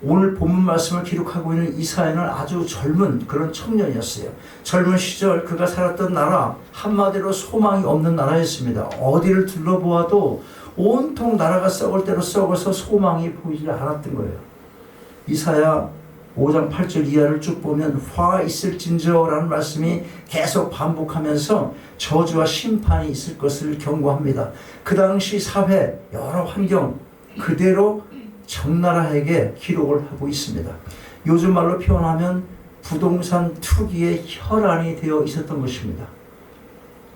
오늘 본문 말씀을 기록하고 있는 이사야는 아주 젊은 그런 청년이었어요. 젊은 시절 그가 살았던 나라, 한마디로 소망이 없는 나라였습니다. 어디를 둘러보아도 온통 나라가 썩을 대로 썩어서 소망이 보이지 않았던 거예요. 이사야 5장 8절 이하를 쭉 보면 화 있을진저라는 말씀이 계속 반복하면서 저주와 심판이 있을 것을 경고합니다. 그 당시 사회, 여러 환경 그대로 적나라하게 기록을 하고 있습니다. 요즘 말로 표현하면 부동산 투기의 혈안이 되어 있었던 것입니다.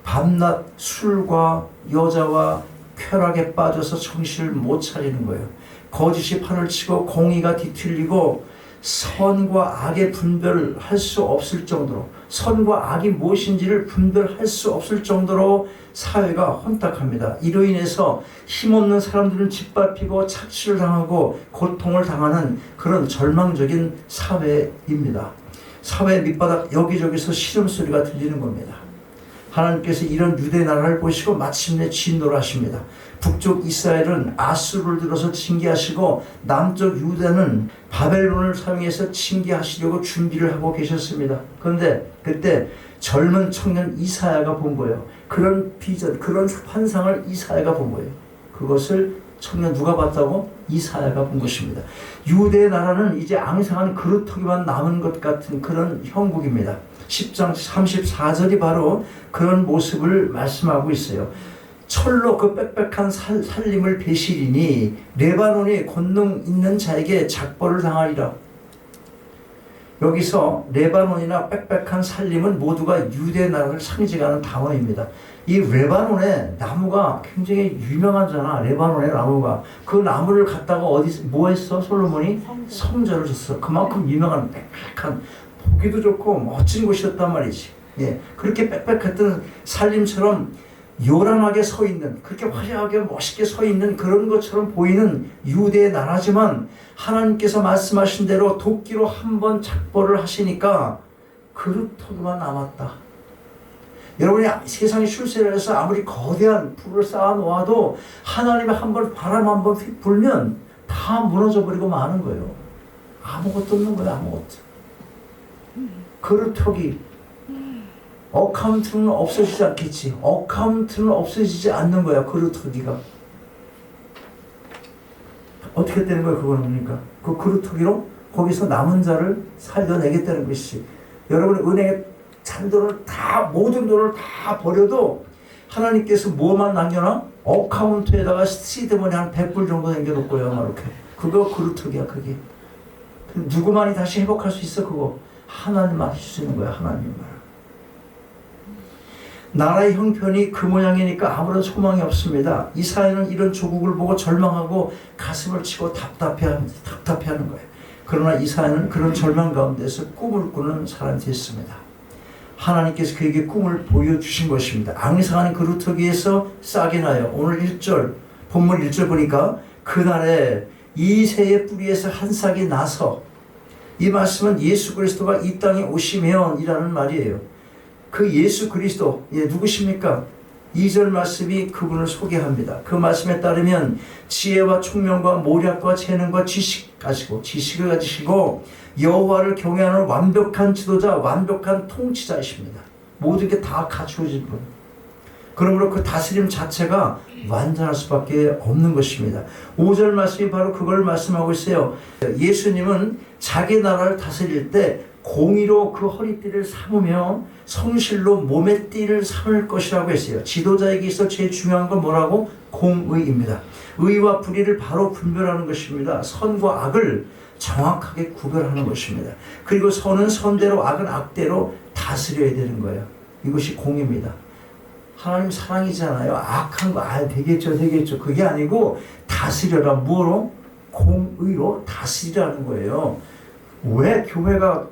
밤낮 술과 여자와 쾌락에 빠져서 정신을 못 차리는 거예요. 거짓이 판을 치고 공의가 뒤틀리고 선과 악의 분별을 할 수 없을 정도로, 선과 악이 무엇인지를 분별할 수 없을 정도로 사회가 혼탁합니다. 이로 인해서 힘없는 사람들은 짓밟히고 착취를 당하고 고통을 당하는 그런 절망적인 사회입니다. 사회 밑바닥 여기저기서 시름소리가 들리는 겁니다. 하나님께서 이런 유대 나라를 보시고 마침내 진노를 하십니다. 북쪽 이스라엘은 아수르를 들어서 징계하시고 남쪽 유다는 바벨론을 사용해서 징계하시려고 준비를 하고 계셨습니다. 그런데 그때 젊은 청년 이사야가 본 거예요. 그런 비전, 그런 환상을 이사야가 본 거예요. 그것을 청년 누가 봤다고? 이사야가 본 것입니다. 유대 나라는 이제 앙상한 그루터기만 남은 것 같은 그런 형국입니다. 10장 34절이 바로 그런 모습을 말씀하고 있어요. 철로 그 빽빽한 살림을 베시리니 레바논이 권능 있는 자에게 작벌을 당하리라. 여기서 레바논이나 빽빽한 살림은 모두가 유대 나라를 상징하는 단어입니다. 이 레바논의 나무가 굉장히 유명하잖아. 레바논의 나무가. 그 나무를 갖다가 어디서 뭐 했어? 솔로몬이 성전을 줬어. 그만큼 유명한 빽빽한, 보기도 좋고 멋진 곳이었단 말이지. 예, 그렇게 빽빽했던 살림처럼 요란하게 서 있는, 그렇게 화려하게 멋있게 서 있는 그런 것처럼 보이는 유대의 나라지만 하나님께서 말씀하신 대로 도끼로 한번 작벌을 하시니까 그루터기만 남았다. 여러분이 세상에 출세를 해서 아무리 거대한 불을 쌓아 놓아도 하나님의 한번 바람 한번 휙 불면 다 무너져 버리고 마는 거예요. 아무것도 없는 거예요. 아무것도. 그루터기. 어카운트는 없어지지 않겠지. 어카운트는 없어지지 않는 거야. 그루터기가. 어떻게 되는 거야 그거는 그러니까. 그 그루터기로 거기서 남은 자를 살려내겠다는 것이. 여러분 은행에 잔돈을 다, 모든 돈을 다 버려도 하나님께서 뭐만 남겨놔? 어카운트에다가 시드머니 한 100불 정도 남겨놓고요. 이렇게. 그거 그루터기야 그게. 누구만이 다시 회복할 수 있어 그거? 하나님만 해줄 수 있는 거야. 하나님만. 나라의 형편이 그 모양이니까 아무런 소망이 없습니다. 이사야는 이런 조국을 보고 절망하고 가슴을 치고 답답해하는 거예요. 그러나 이사야는 그런 절망 가운데서 꿈을 꾸는 사람이 됐습니다. 하나님께서 그에게 꿈을 보여주신 것입니다. 앙상한 그루터기에서 싹이 나요. 오늘 1절, 본문 1절 보니까 그날에 이새의 뿌리에서 한 싹이 나서, 이 말씀은 예수 그리스도가 이 땅에 오시면 이라는 말이에요. 그 예수 그리스도, 누구십니까? 2절 말씀이 그분을 소개합니다. 그 말씀에 따르면 지혜와 총명과 모략과 재능과 지식을 가지시고 여호와를 경외하는 완벽한 지도자, 완벽한 통치자이십니다. 모든 게 다 갖추어진 분. 그러므로 그 다스림 자체가 완전할 수밖에 없는 것입니다. 5절 말씀이 바로 그걸 말씀하고 있어요. 예수님은 자기 나라를 다스릴 때 공의로 그 허리띠를 삼으며 성실로 몸의 띠를 삼을 것이라고 했어요. 지도자에게 있어 제일 중요한 건 뭐라고? 공의입니다. 의와 불의를 바로 분별하는 것입니다. 선과 악을 정확하게 구별하는 것입니다. 그리고 선은 선대로, 악은 악대로 다스려야 되는 거예요. 이것이 공의입니다. 하나님 사랑이잖아요. 악한 거 되겠죠. 그게 아니고 다스려라. 뭐로? 공의로 다스리라는 거예요. 왜 교회가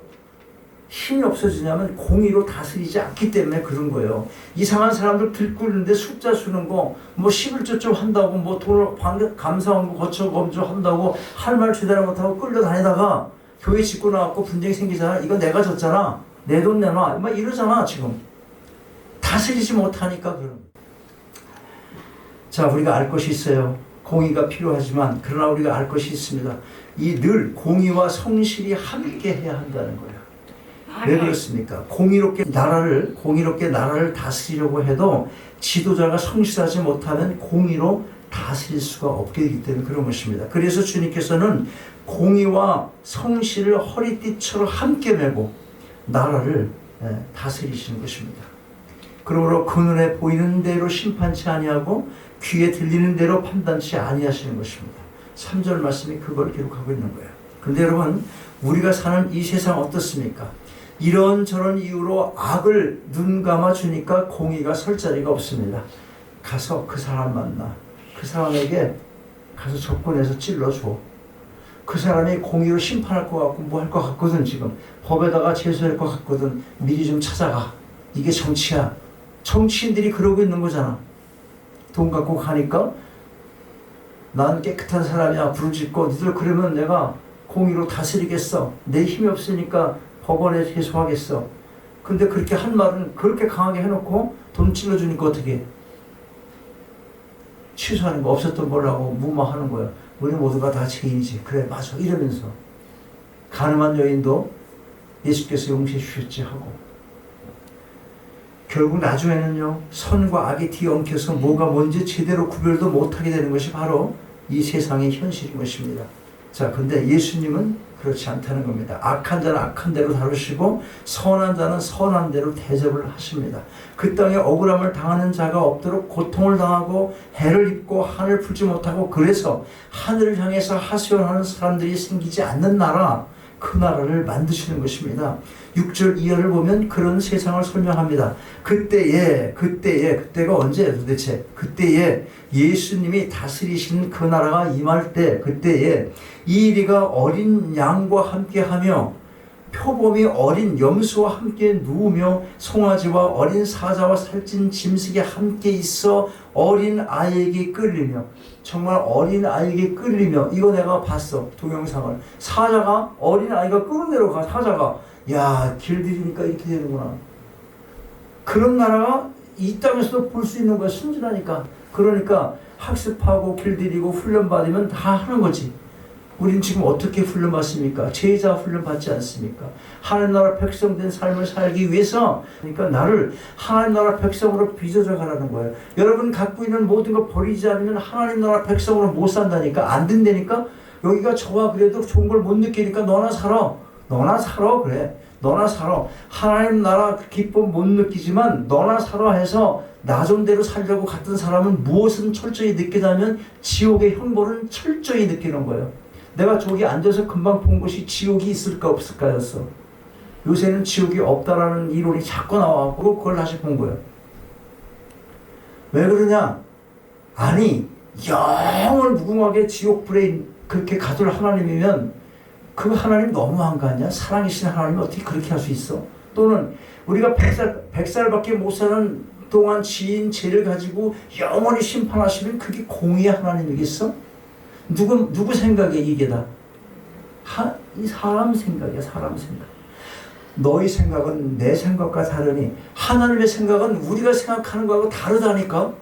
힘이 없어지냐면 공의로 다스리지 않기 때문에 그런 거예요. 이상한 사람들 들끓는데 숫자 수는 거, 뭐 11조 좀 한다고, 뭐 돈을 감사한 거 거쳐 검조한다고 할 말 제대로 못하고 끌려다니다가 교회 짓고 나왔고 분쟁이 생기잖아. 이거 내가 졌잖아. 내 돈 내놔. 막 이러잖아 지금. 다스리지 못하니까 그런. 자, 우리가 알 것이 있어요. 공의가 필요하지만 그러나 우리가 알 것이 있습니다. 이 늘 공의와 성실이 함께 해야 한다는 거예요. 왜 그렇습니까? 공의롭게 나라를 다스리려고 해도 지도자가 성실하지 못하면 공의로 다스릴 수가 없게 되기 때문에 그런 것입니다. 그래서 주님께서는 공의와 성실을 허리띠처럼 함께 메고 나라를 다스리시는 것입니다. 그러므로 그 눈에 보이는 대로 심판치 아니하고 귀에 들리는 대로 판단치 아니하시는 것입니다. 3절 말씀이 그걸 기록하고 있는 거예요. 그런데 여러분, 우리가 사는 이 세상 어떻습니까? 이런저런 이유로 악을 눈 감아 주니까 공의가 설 자리가 없습니다. 가서 그 사람 만나. 그 사람에게 가서 접근해서 찔러줘. 그 사람이 공의로 심판할 것 같고 뭐 할 것 같거든. 지금 법에다가 제소할 것 같거든. 미리 좀 찾아가. 이게 정치야. 정치인들이 그러고 있는 거잖아. 돈 갖고 가니까 난 깨끗한 사람이야 부르짖고 니들 그러면 내가 공의로 다스리겠어. 내 힘이 없으니까 법원에 제소하겠어. 근데 그렇게 한 말은 그렇게 강하게 해놓고 돈 찔러주니까 어떻게 해? 취소하는 거 없었던 거라고 무마하는 거야. 우리 모두가 다 죄인이지. 그래 맞아 이러면서 가늠한 여인도 예수께서 용서해 주셨지 하고 결국 나중에는요 선과 악이 뒤엉켜서 뭐가 뭔지 제대로 구별도 못하게 되는 것이 바로 이 세상의 현실인 것입니다. 자, 근데 예수님은 그렇지 않다는 겁니다. 악한 자는 악한 대로 다루시고 선한 자는 선한 대로 대접을 하십니다. 그 땅에 억울함을 당하는 자가 없도록 고통을 당하고 해를 입고 한을 풀지 못하고 그래서 하늘을 향해서 하소연하는 사람들이 생기지 않는 나라, 그 나라를 만드시는 것입니다. 6절 이하를 보면 그런 세상을 설명합니다. 그때가 언제예요 도대체? 그때에 예수님이 다스리신 그 나라가 임할 때 그때에 이리가 어린 양과 함께하며 표범이 어린 염소와 함께 누우며 송아지와 어린 사자와 살찐 짐승이 함께 있어 어린 아이에게 끌리며 정말 어린 아이에게 끌리며 이거 내가 봤어 동영상을 사자가 어린 아이가 끄는 대로 가 사자가 야 길들이니까 이렇게 되는구나. 그런 나라가 이 땅에서도 볼 수 있는 거야. 순진하니까. 그러니까 학습하고 길들이고 훈련받으면 다 하는 거지. 우린 지금 어떻게 훈련받습니까? 제자 훈련받지 않습니까? 하나님 나라 백성된 삶을 살기 위해서 그러니까 나를 하나님 나라 백성으로 빚어져 가라는 거예요. 여러분 갖고 있는 모든 거 버리지 않으면 하나님 나라 백성으로 못 산다니까. 안 된다니까. 여기가 좋아 그래도 좋은 걸 못 느끼니까 너나 살아 그래. 너나 살아. 하나님 나라 기쁨 못 느끼지만 너나 살아 해서 나 존대로 살려고 갔던 사람은 무엇은 철저히 느끼다면 지옥의 형벌은 철저히 느끼는 거예요. 내가 저기 앉아서 금방 본 것이 지옥이 있을까 없을까였어. 요새는 지옥이 없다라는 이론이 자꾸 나와갖고 그걸 다시 본 거예요. 왜 그러냐? 아니 영을 무궁하게 지옥불에 그렇게 가둘 하나님이면 그 하나님 너무한 거 아니야? 사랑이신 하나님이 어떻게 그렇게 할 수 있어? 또는 우리가 100살밖에 못 사는 동안 지은 죄를 가지고 영원히 심판하시면 그게 공의의 하나님이겠어? 누구 생각에 이게 다? 이 사람 생각이야, 사람 생각. 너희 생각은 내 생각과 다르니 하나님의 생각은 우리가 생각하는 거하고 다르다니까?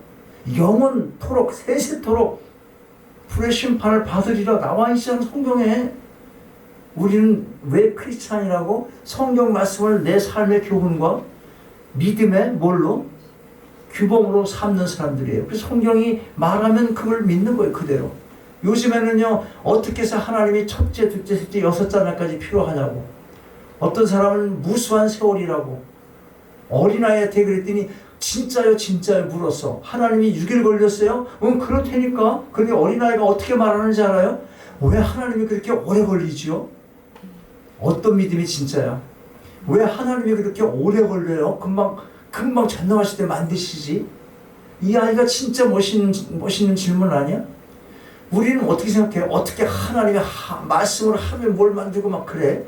영원토록 세세토록 불의 심판을 받으리라 나와 있잖아 성경에. 우리는 왜 크리스찬이라고? 성경 말씀을 내 삶의 교훈과 믿음의 뭘로? 규범으로 삼는 사람들이에요. 그래서 성경이 말하면 그걸 믿는 거예요. 그대로. 요즘에는요 어떻게 해서 하나님이 첫째, 둘째, 셋째, 여섯 자녀까지 필요하냐고. 어떤 사람은 무수한 세월이라고. 어린아이한테 그랬더니 진짜요 물었어. 하나님이 6일 걸렸어요? 응 그렇다니까. 그런데 어린아이가 어떻게 말하는지 알아요? 왜 하나님이 그렇게 오래 걸리지요? 어떤 믿음이 진짜야? 왜 하나님이 그렇게 오래 걸려요? 금방 전능하실 때 만드시지? 이 아이가 진짜 멋있는 질문 아니야? 우리는 어떻게 생각해요? 어떻게 하나님의 말씀을 하루에 뭘 만들고 막 그래?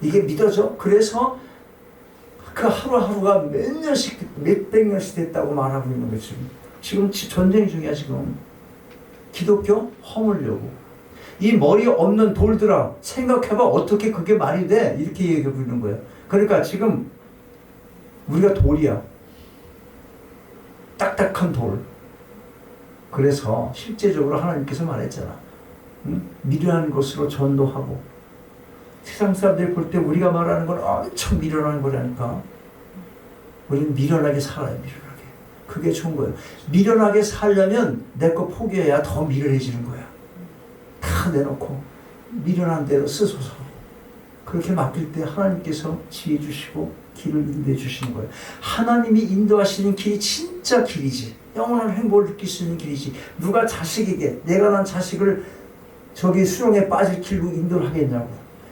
이게 믿어져? 그래서 그 하루하루가 몇백 년씩 됐다고 말하고 있는 거지. 지금 전쟁 중이야 지금. 기독교 허물려고. 이 머리 없는 돌들아 생각해봐 어떻게 그게 말이 돼? 이렇게 얘기하고 있는 거야. 그러니까 지금 우리가 돌이야. 딱딱한 돌. 그래서 실제적으로 하나님께서 말했잖아. 미련한 것으로 전도하고 세상 사람들이 볼 때 우리가 말하는 건 엄청 미련한 거라니까. 우리는 미련하게 살아요. 미련하게. 그게 좋은 거예요. 미련하게 살려면 내 거 포기해야 더 미련해지는 거야. 다 내놓고 미련한 대로 쓰소서. 그렇게 맡길 때 하나님께서 지혜 주시고 길을 인도해 주시는 거예요. 하나님이 인도하시는 길이 진짜 길이지. 영원한 행복을 느낄 수 있는 길이지. 누가 자식에게 내가 난 자식을 저기 수렁에 빠질 길로 인도를 하겠냐고.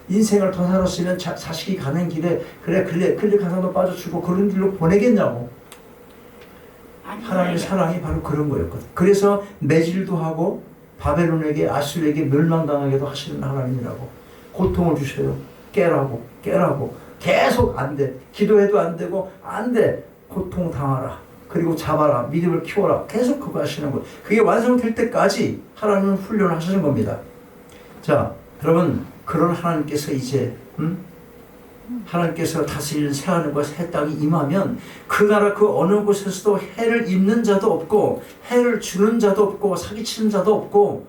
인생을 더 살았으면 자식이 가는 길에 그래 클릭해서도 빠져주고 그런 길로 보내겠냐고. 하나님의 사랑이 바로 그런 거였거든. 그래서 매질도 하고 바벨론에게 아수르에게 멸망당하게도 하시는 하나님이라고. 고통을 주셔요. 깨라고 계속 안 돼. 기도해도 안 되고 안 돼. 고통 당하라. 그리고 잡아라. 믿음을 키워라. 계속 그거 하시는 거예요. 그게 완성될 때까지 하나님은 훈련을 하시는 겁니다. 자, 여러분 그런 하나님께서 이제 하나님께서 다스리는 새하늘과 새 땅이 임하면 그 나라 그 어느 곳에서도 해를 입는 자도 없고 해를 주는 자도 없고 사기치는 자도 없고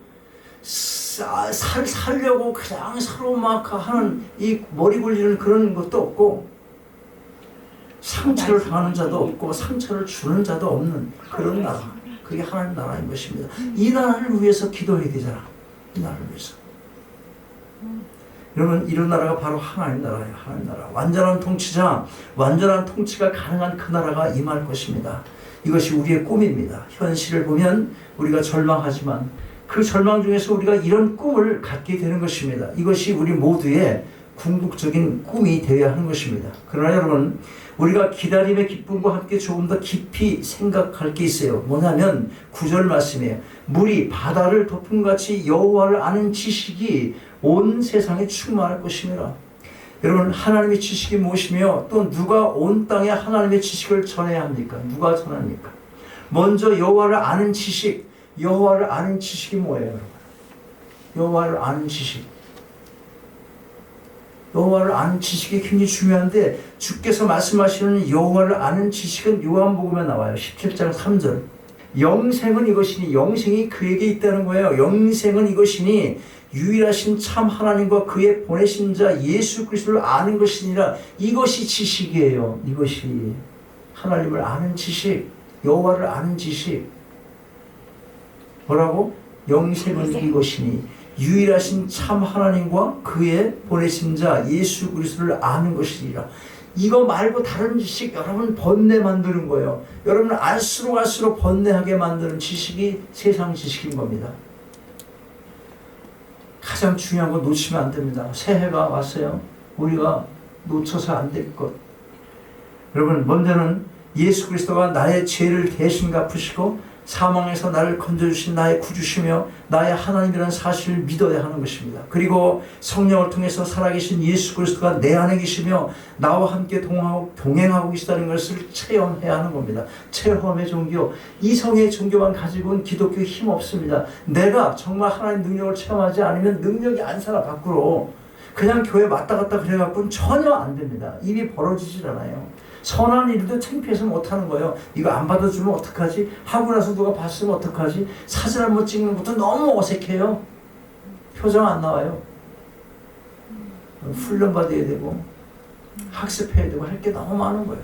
살려고 그냥 서로 막 하는 이 머리 굴리는 그런 것도 없고 상처를 당하는 자도 없고 상처를 주는 자도 없는 그런 나라. 그게 하나님 나라인 것입니다. 이 나라를 위해서 기도해야 되잖아. 이 나라를 위해서. 여러분 이런 나라가 바로 하나님 나라예요. 하나님 나라. 완전한 통치자, 완전한 통치가 가능한 그 나라가 임할 것입니다. 이것이 우리의 꿈입니다. 현실을 보면 우리가 절망하지만 그 절망 중에서 우리가 이런 꿈을 갖게 되는 것입니다. 이것이 우리 모두의 궁극적인 꿈이 되어야 하는 것입니다. 그러나 여러분 우리가 기다림의 기쁨과 함께 조금 더 깊이 생각할 게 있어요. 뭐냐면 9절 말씀이에요. 물이 바다를 덮음같이 여호와를 아는 지식이 온 세상에 충만할 것이니라. 여러분 하나님의 지식이 무엇이며 또 누가 온 땅에 하나님의 지식을 전해야 합니까? 누가 전합니까? 먼저 여호와를 아는 지식. 여호와를 아는 지식이 뭐예요? 여러분? 여호와를 아는 지식. 여호와를 아는 지식이 굉장히 중요한데 주께서 말씀하시는 여호와를 아는 지식은 요한복음에 나와요. 17장 3절. 영생은 이것이니 영생이 그에게 있다는 거예요. 영생은 이것이니 유일하신 참 하나님과 그의 보내신 자 예수 그리스도를 아는 것이니라. 이것이 지식이에요. 이것이 하나님을 아는 지식, 여호와를 아는 지식. 뭐라고? 영생은 이것이니 유일하신 참 하나님과 그의 보내신 자 예수 그리스도를 아는 것이니라. 이거 말고 다른 지식 여러분 번뇌 만드는 거예요. 여러분 알수록 번뇌하게 만드는 지식이 세상 지식인 겁니다. 가장 중요한 거 놓치면 안 됩니다. 새해가 왔어요. 우리가 놓쳐서 안 될 것. 여러분 먼저는 예수 그리스도가 나의 죄를 대신 갚으시고 사망에서 나를 건져주신 나의 구주시며 나의 하나님이라는 사실을 믿어야 하는 것입니다. 그리고 성령을 통해서 살아계신 예수 그리스도가 내 안에 계시며 나와 함께 동행하고 계시다는 것을 체험해야 하는 겁니다. 체험의 종교, 이성의 종교만 가지고는 기독교 힘 없습니다. 내가 정말 하나님 능력을 체험하지 않으면 능력이 안 살아 밖으로. 그냥 교회 왔다 갔다 그래갖고는 전혀 안 됩니다. 일이 벌어지질 않아요. 선한 일도 창피해서 못하는 거예요. 이거 안 받아주면 어떡하지? 하고 나서 누가 봤으면 어떡하지? 사진 한번 찍는 것도 너무 어색해요. 표정 안 나와요. 훈련 받아야 되고 학습해야 되고 할 게 너무 많은 거예요.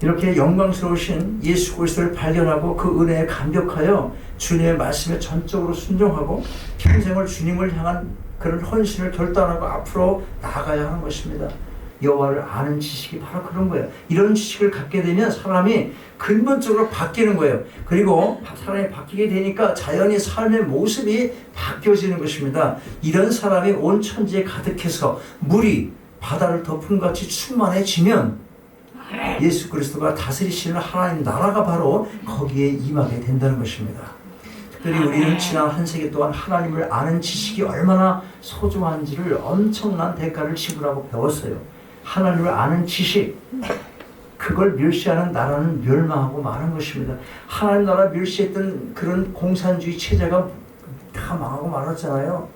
이렇게 영광스러우신 예수 그리스도를 발견하고 그 은혜에 감격하여 주님의 말씀에 전적으로 순종하고 평생을 주님을 향한 그런 헌신을 결단하고 앞으로 나아가야 하는 것입니다. 여호와를 아는 지식이 바로 그런 거예요. 이런 지식을 갖게 되면 사람이 근본적으로 바뀌는 거예요. 그리고 사람이 바뀌게 되니까 자연히 삶의 모습이 바뀌어지는 것입니다. 이런 사람이 온 천지에 가득해서 물이 바다를 덮음같이 충만해지면 예수 그리스도가 다스리시는 하나님 나라가 바로 거기에 임하게 된다는 것입니다. 특별히 우리는 지난 한 세기 동안 하나님을 아는 지식이 얼마나 소중한지를 엄청난 대가를 지불하고 배웠어요. 하나님을 아는 지식, 그걸 멸시하는 나라는 멸망하고 마는 것입니다. 하나님 나라 멸시했던 그런 공산주의 체제가 다 망하고 말았잖아요.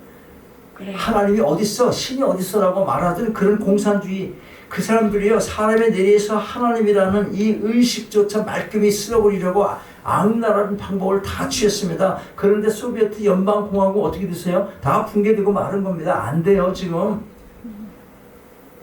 그래. 하나님이 어딨어? 신이 어딨어?라고 말하던 그런 공산주의, 그 사람들이요 사람의 내리에서 하나님이라는 이 의식조차 말끔히 쓸어버리려고 악랄한 방법을 다 취했습니다. 그런데 소비에트 연방공화국 어떻게 되세요? 다 붕괴되고 마른 겁니다. 안 돼요 지금.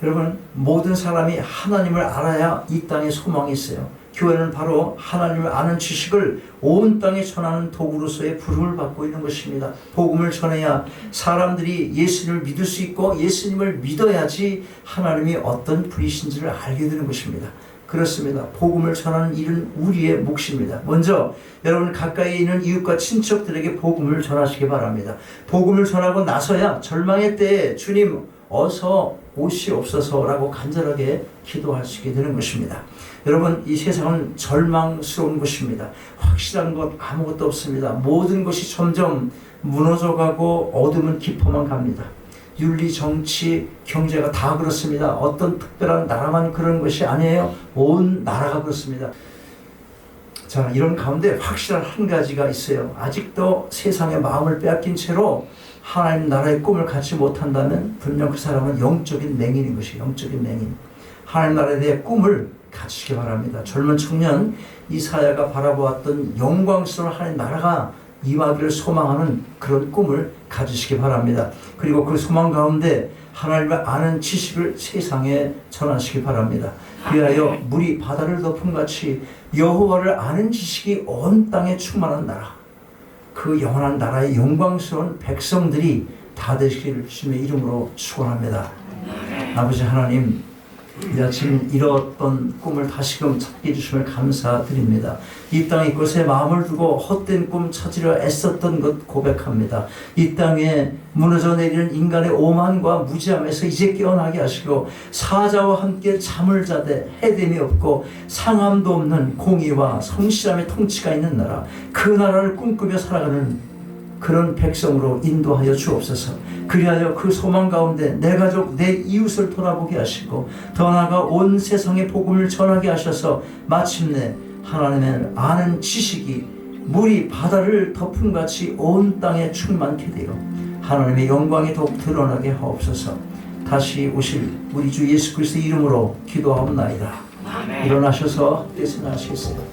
여러분, 모든 사람이 하나님을 알아야 이 땅에 소망이 있어요. 교회는 바로 하나님을 아는 지식을 온 땅에 전하는 도구로서의 부름을 받고 있는 것입니다. 복음을 전해야 사람들이 예수님을 믿을 수 있고 예수님을 믿어야지 하나님이 어떤 분이신지를 알게 되는 것입니다. 그렇습니다. 복음을 전하는 일은 우리의 몫입니다. 먼저 여러분 가까이 있는 이웃과 친척들에게 복음을 전하시기 바랍니다. 복음을 전하고 나서야 절망의 때에 주님 어서 오시옵소서라고 간절하게 기도할 수 있게 되는 것입니다. 여러분, 이 세상은 절망스러운 것입니다. 확실한 것 아무것도 없습니다. 모든 것이 점점 무너져가고 어둠은 깊어만 갑니다. 윤리, 정치, 경제가 다 그렇습니다. 어떤 특별한 나라만 그런 것이 아니에요. 온 나라가 그렇습니다. 자, 이런 가운데 확실한 한 가지가 있어요. 아직도 세상의 마음을 빼앗긴 채로 하나님 나라의 꿈을 갖지 못한다면 분명 그 사람은 영적인 맹인인 것이에요. 영적인 맹인. 하나님 나라에 대해 꿈을 가지시기 바랍니다. 젊은 청년 이사야가 바라보았던 영광스러운 하나님 나라가 임하기를 소망하는 그런 꿈을 가지시기 바랍니다. 그리고 그 소망 가운데 하나님을 아는 지식을 세상에 전하시기 바랍니다. 그리하여 물이 바다를 덮은 같이 여호와를 아는 지식이 온 땅에 충만한 나라, 그 영원한 나라의 영광스러운 백성들이 다 되시기를 주님의 이름으로 축원합니다. 아버지 하나님, 이 아침 이뤘던 꿈을 다시금 찾게 해주심을 감사드립니다. 이 땅에 이곳에 마음을 두고 헛된 꿈 찾으려 애썼던 것 고백합니다. 이 땅에 무너져 내리는 인간의 오만과 무지함에서 이제 깨어나게 하시고 사자와 함께 잠을 자되 해됨이 없고 상함도 없는 공의와 성실함의 통치가 있는 나라, 그 나라를 꿈꾸며 살아가는 그런 백성으로 인도하여 주옵소서. 그리하여 그 소망 가운데 내 가족, 내 이웃을 돌아보게 하시고 더 나아가 온 세상에 복음을 전하게 하셔서 마침내 하나님을 아는 지식이 물이 바다를 덮은 같이 온 땅에 충만케 되어 하나님의 영광이 더욱 드러나게 하옵소서. 다시 오실 우리 주 예수 그리스도의 이름으로 기도하옵나이다. 일어나셔서 떼서 나시겠어요.